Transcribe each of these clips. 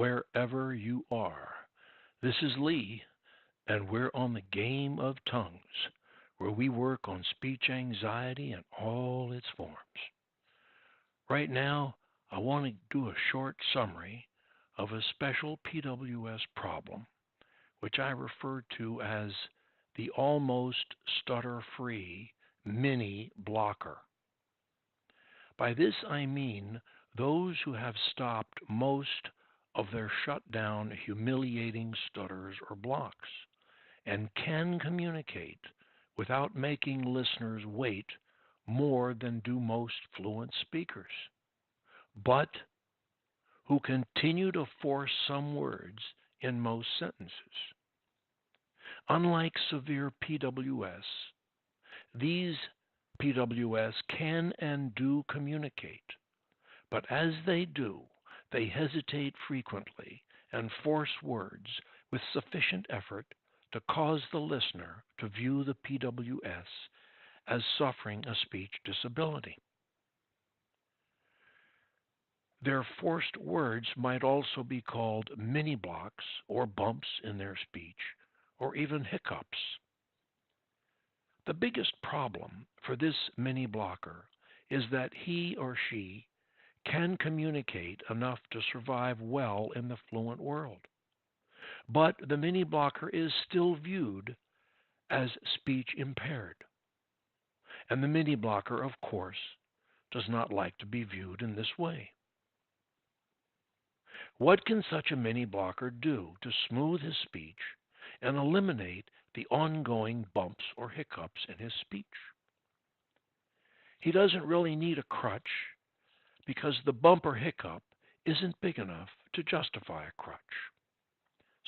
wherever you are. This is Lee, and we're on the game of tongues, where we work on speech anxiety in all its forms. Right now, I want to do a short summary of a special PWS problem, which I refer to as the almost stutter-free mini blocker. By this I mean those who have stopped most of their shut-down, humiliating stutters or blocks and can communicate without making listeners wait more than do most fluent speakers, but who continue to force some words in most sentences. Unlike severe PWS, these PWS can and do communicate, but as they do, they hesitate frequently and force words with sufficient effort to cause the listener to view the PWS as suffering a speech disability. Their forced words might also be called mini blocks or bumps in their speech, or even hiccups. The biggest problem for this mini blocker is that he or she can communicate enough to survive well in the fluent world. But the mini blocker is still viewed as speech impaired. And the mini blocker, of course, does not like to be viewed in this way. What can such a mini blocker do to smooth his speech and eliminate the ongoing bumps or hiccups in his speech? He doesn't really need a crutch because the bump or hiccup isn't big enough to justify a crutch.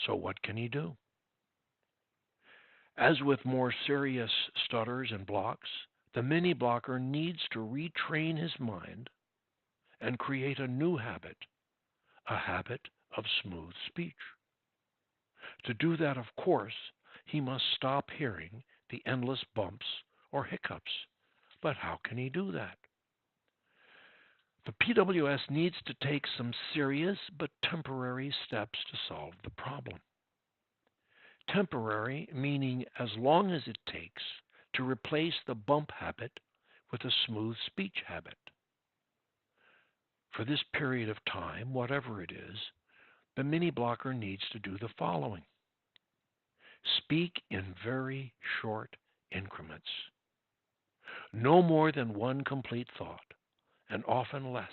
So what can he do? As with more serious stutters and blocks, the mini blocker needs to retrain his mind and create a new habit, a habit of smooth speech. To do that, of course, he must stop hearing the endless bumps or hiccups. But how can he do that? The PWS needs to take some serious but temporary steps to solve the problem. Temporary meaning as long as it takes to replace the bump habit with a smooth speech habit. For this period of time, whatever it is, the mini blocker needs to do the following. Speak in very short increments. No more than one complete thought, and often less,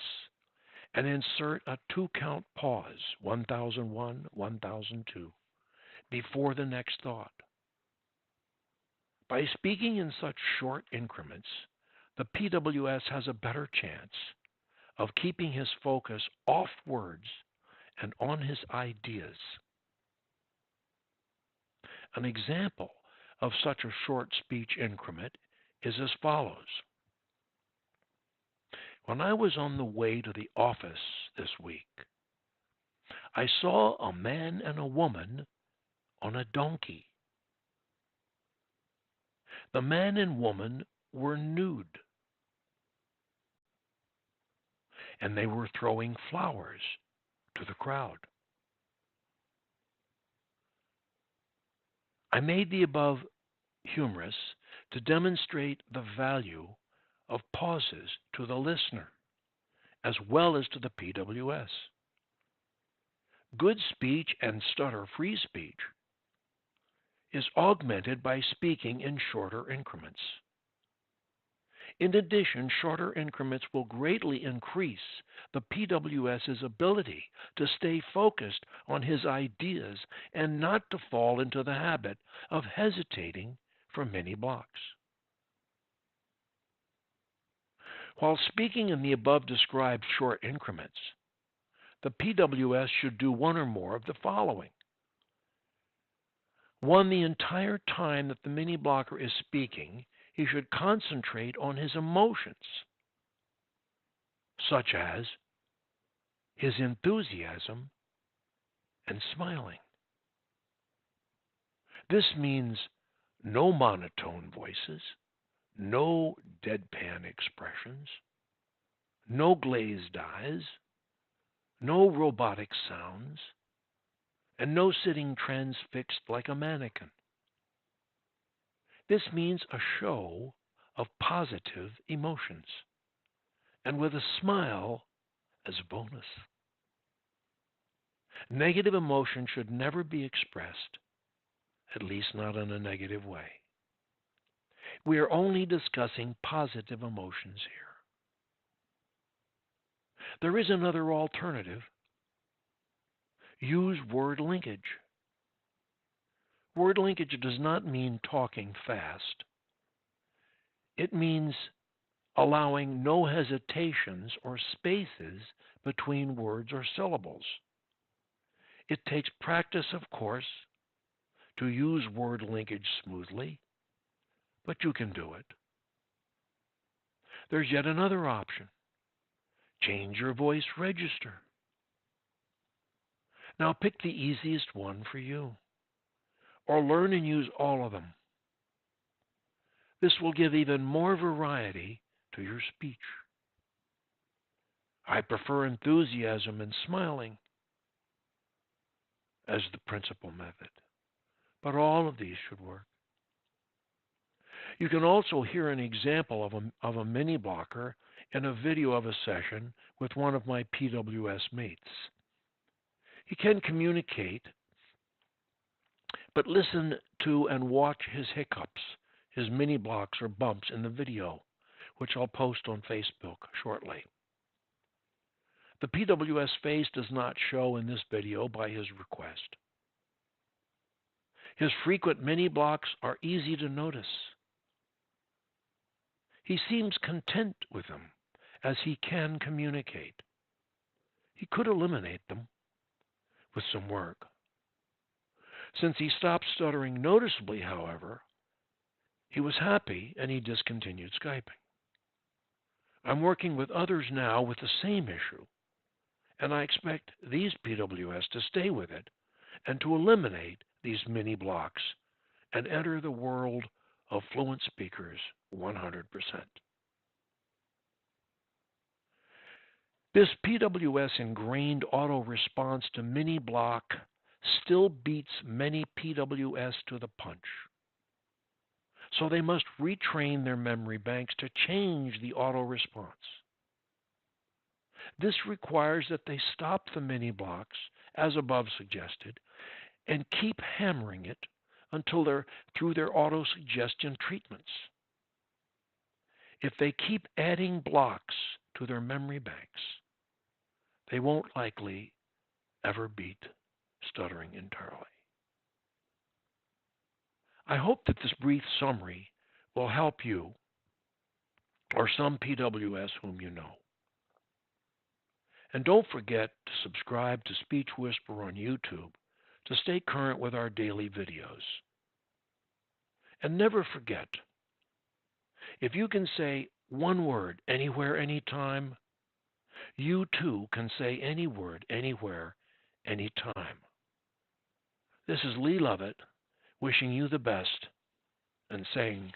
and insert a 2-count pause, 1001, 1002, before the next thought. By speaking in such short increments, the PWS has a better chance of keeping his focus off words and on his ideas. An example of such a short speech increment is as follows. When I was on the way to the office this week, I saw a man and a woman on a donkey. The man and woman were nude, and they were throwing flowers to the crowd. I made the above humorous to demonstrate the value of pauses to the listener, as well as to the PWS. Good speech and stutter-free speech is augmented by speaking in shorter increments. In addition, shorter increments will greatly increase the PWS's ability to stay focused on his ideas and not to fall into the habit of hesitating for many blocks. While speaking in the above described short increments, the PWS should do one or more of the following. One, the entire time that the mini blocker is speaking, he should concentrate on his emotions, such as his enthusiasm and smiling. This means no monotone voices, no deadpan expressions, no glazed eyes, no robotic sounds, and no sitting transfixed like a mannequin. This means a show of positive emotions, and with a smile as a bonus. Negative emotion should never be expressed, at least not in a negative way. We are only discussing positive emotions here. There is another alternative. Use word linkage. Word linkage does not mean talking fast. It means allowing no hesitations or spaces between words or syllables. It takes practice, of course, to use word linkage smoothly, but you can do it. There's yet another option. Change your voice register. Now pick the easiest one for you, or learn and use all of them. This will give even more variety to your speech. I prefer enthusiasm and smiling as the principal method, but all of these should work. You can also hear an example of a mini blocker in a video of a session with one of my PWS mates. He can communicate, but listen to and watch his hiccups, his mini blocks or bumps in the video, which I'll post on Facebook shortly. The PWS face does not show in this video by his request. His frequent mini blocks are easy to notice. He seems content with them, as he can communicate. He could eliminate them with some work. Since he stopped stuttering noticeably, however, he was happy and he discontinued Skyping. I'm working with others now with the same issue, and I expect these PWS to stay with it and to eliminate these mini blocks and enter the world of fluent speakers 100%. This PWS ingrained auto response to mini block still beats many PWS to the punch. So they must retrain their memory banks to change the auto response. This requires that they stop the mini blocks, as above suggested, and keep hammering it until they're through their auto suggestion treatments. If they keep adding blocks to their memory banks, they won't likely ever beat stuttering entirely. I hope that this brief summary will help you or some PWS whom you know. And don't forget to subscribe to Speech Whisperer on YouTube to stay current with our daily videos. And never forget, if you can say one word anywhere, anytime, you too can say any word anywhere, anytime. This is Lee Lovett wishing you the best and saying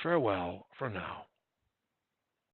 farewell for now.